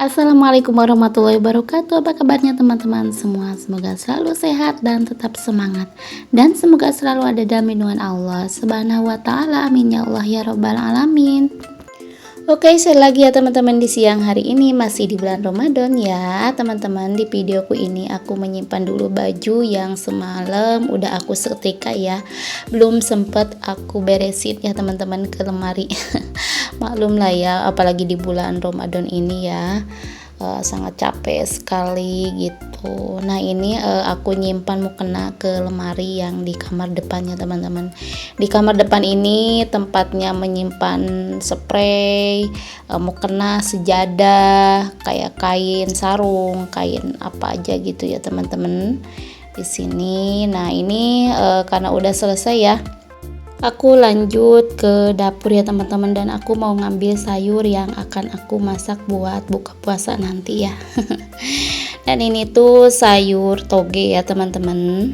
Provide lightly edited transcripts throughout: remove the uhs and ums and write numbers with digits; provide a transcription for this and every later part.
Assalamualaikum warahmatullahi wabarakatuh. Apa kabarnya teman-teman semua? Semoga selalu sehat dan tetap semangat, dan semoga selalu ada dalam lindungan Allah Subhanahu wa taala. Amin ya Allah ya rabbal alamin. Oke, sekali lagi ya teman-teman, di siang hari ini masih di bulan Ramadan ya teman-teman. Di videoku ini aku menyimpan dulu baju yang semalam udah aku setrika ya, belum sempet aku beresin ya teman-teman ke lemari. Maklum lah ya, apalagi di bulan Ramadan ini ya, sangat capek sekali gitu. Nah ini aku nyimpan mukena ke lemari yang di kamar depannya teman-teman. Di kamar depan ini tempatnya menyimpan spray, mukena, sejadah, kayak kain sarung, kain apa aja gitu ya teman-teman di sini. Nah ini karena udah selesai ya, aku lanjut ke dapur ya teman-teman, dan aku mau ngambil sayur yang akan aku masak buat buka puasa nanti ya. Dan ini tuh sayur toge ya teman-teman.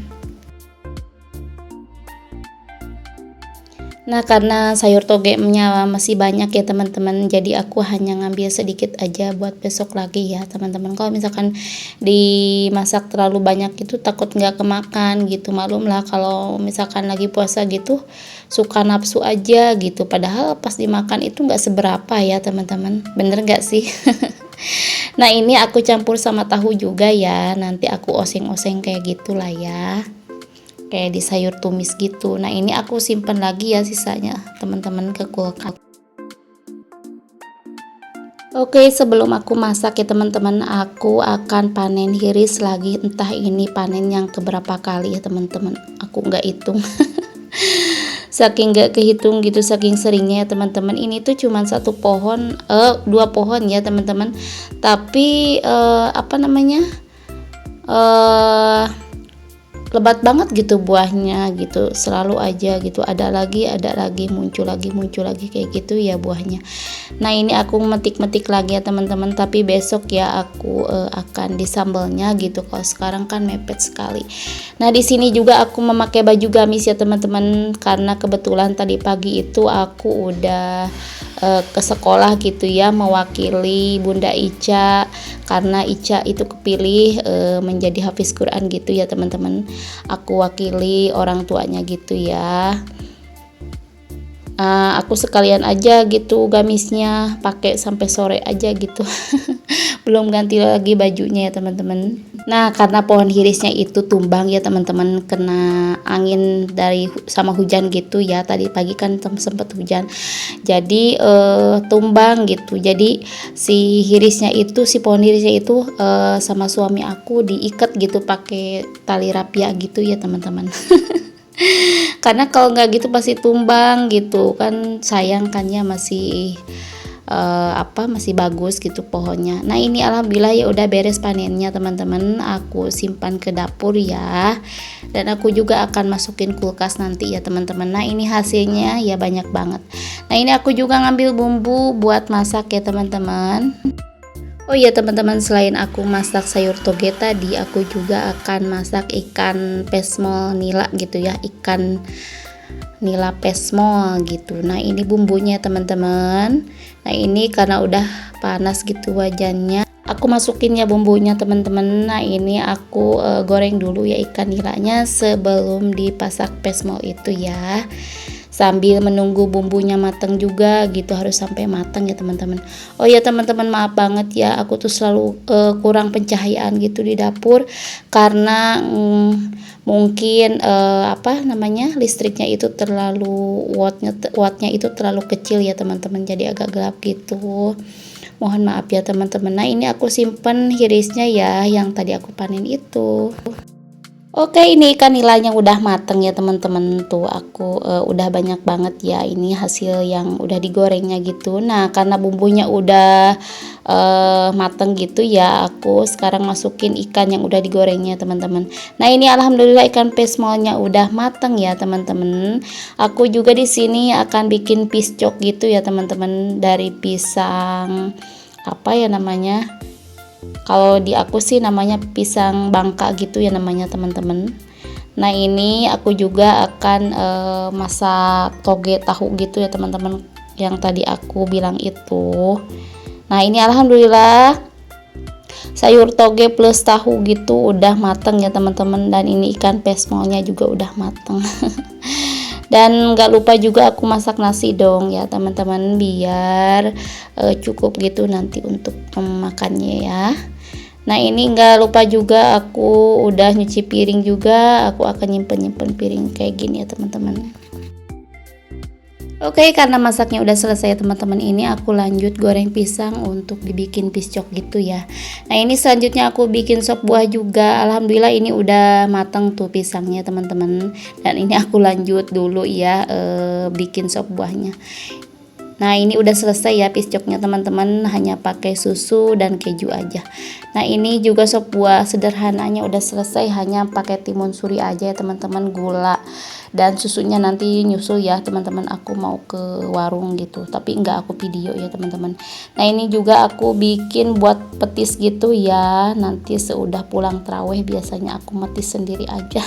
Nah karena sayur togenya masih banyak ya teman-teman, jadi aku hanya ngambil sedikit aja buat besok lagi ya teman-teman. Kalau misalkan dimasak terlalu banyak itu takut nggak kemakan gitu. Maklum lah kalau misalkan lagi puasa gitu suka nafsu aja gitu, padahal pas dimakan itu nggak seberapa ya teman-teman, bener nggak sih? Nah ini aku campur sama tahu juga ya, nanti aku oseng-oseng kayak gitulah ya, kayak di sayur tumis gitu. Nah ini aku simpan lagi ya sisanya teman-teman ke kulkas. Oke, sebelum aku masak ya teman-teman, aku akan panen hiris lagi. Entah ini panen yang keberapa kali ya teman-teman, aku nggak hitung. Saking nggak kehitung gitu, saking seringnya ya teman-teman. Ini tuh cuman satu pohon, dua pohon ya teman-teman, tapi apa namanya, lebat banget gitu buahnya gitu, selalu aja gitu, ada lagi muncul lagi kayak gitu ya buahnya. Nah ini aku metik-metik lagi ya teman-teman, tapi besok ya aku akan disambelnya gitu, kalau sekarang kan mepet sekali. Nah di sini juga aku memakai baju gamis ya teman-teman, karena kebetulan tadi pagi itu aku udah ke sekolah gitu ya, mewakili Bunda Ica, karena Ica itu kepilih menjadi hafiz Quran gitu ya teman-teman. Aku wakili orang tuanya gitu ya. Aku sekalian aja gitu gamisnya, pakai sampai sore aja gitu. Belum ganti lagi bajunya ya teman-teman. Nah karena pohon hirisnya itu tumbang ya teman-teman, kena angin dari sama hujan gitu ya, tadi pagi kan sempat hujan, jadi tumbang gitu. Jadi si hirisnya itu, si pohon hirisnya itu sama suami aku diikat gitu pakai tali rapia gitu ya teman-teman. Karena kalau nggak gitu pasti tumbang gitu kan, sayang kan ya, masih masih bagus gitu pohonnya. Nah ini alhamdulillah ya udah beres panennya teman-teman, aku simpan ke dapur ya, dan aku juga akan masukin kulkas nanti ya teman-teman. Nah ini hasilnya ya banyak banget. Nah ini aku juga ngambil bumbu buat masak ya teman-teman. Oh iya teman-teman, selain aku masak sayur toge tadi, aku juga akan masak ikan pesmol nila gitu ya, ikan nila pesmol gitu. Nah ini bumbunya teman-teman. Nah ini karena udah panas gitu wajannya, aku masukin ya bumbunya teman-teman. Nah ini aku goreng dulu ya ikan nilanya sebelum dipasak pesmol itu ya, sambil menunggu bumbunya matang juga gitu, harus sampai matang ya teman-teman. Oh ya teman-teman, maaf banget ya, aku tuh selalu kurang pencahayaan gitu di dapur, karena mungkin listriknya itu terlalu wattnya itu terlalu kecil ya teman-teman, jadi agak gelap gitu. Mohon maaf ya teman-teman. Nah ini aku simpen hirisnya ya, yang tadi aku panen itu. Oke, ini ikan nilainya udah mateng ya teman-teman, tuh aku udah banyak banget ya ini hasil yang udah digorengnya gitu. Nah karena bumbunya udah mateng gitu ya, aku sekarang masukin ikan yang udah digorengnya teman-teman. Nah ini alhamdulillah ikan pesmolnya udah mateng ya teman-teman. Aku juga di sini akan bikin piscok gitu ya teman-teman, dari pisang apa ya namanya, kalau di aku sih namanya pisang bangka gitu ya namanya teman-teman. Nah ini aku juga akan masak toge tahu gitu ya teman-teman, yang tadi aku bilang itu. Nah ini alhamdulillah sayur toge plus tahu gitu udah mateng ya teman-teman, dan ini ikan pesmolnya juga udah mateng. Dan nggak lupa juga aku masak nasi dong ya teman-teman, biar cukup gitu nanti untuk makannya ya. Nah ini nggak lupa juga aku udah nyuci piring juga, aku akan nyimpen piring kayak gini ya teman-teman. Oke, karena masaknya udah selesai ya teman-teman, ini aku lanjut goreng pisang untuk dibikin piscok gitu ya. Nah ini selanjutnya aku bikin sop buah juga. Alhamdulillah ini udah matang tuh pisangnya teman-teman, dan ini aku lanjut dulu ya bikin sop buahnya. Nah ini udah selesai ya piscoknya teman-teman, hanya pakai susu dan keju aja. Nah ini juga sop buah sederhananya udah selesai, hanya pakai timun suri aja ya teman-teman, gula dan susunya nanti nyusul ya teman-teman, aku mau ke warung gitu tapi enggak aku video ya teman-teman. Nah ini juga aku bikin buat petis gitu ya, nanti seudah pulang taraweh biasanya aku metis sendiri aja.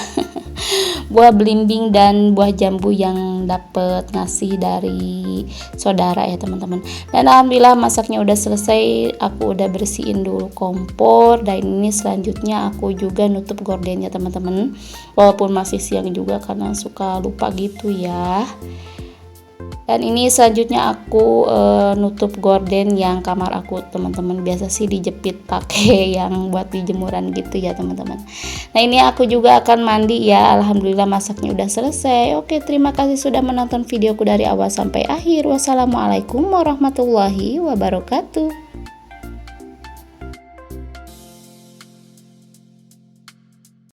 Buah belimbing dan buah jambu yang dapet ngasih dari saudara ya teman-teman. Dan alhamdulillah masaknya udah selesai, aku udah bersihin dulu kompor, dan ini selanjutnya aku juga nutup gordennya teman-teman, walaupun masih siang juga karena suka lupa gitu ya. Dan ini selanjutnya aku nutup gorden yang kamar aku teman-teman, biasa sih dijepit pakai yang buat dijemuran gitu ya teman-teman. Nah ini aku juga akan mandi ya, alhamdulillah masaknya udah selesai. Oke, terima kasih sudah menonton videoku dari awal sampai akhir. Wassalamualaikum warahmatullahi wabarakatuh.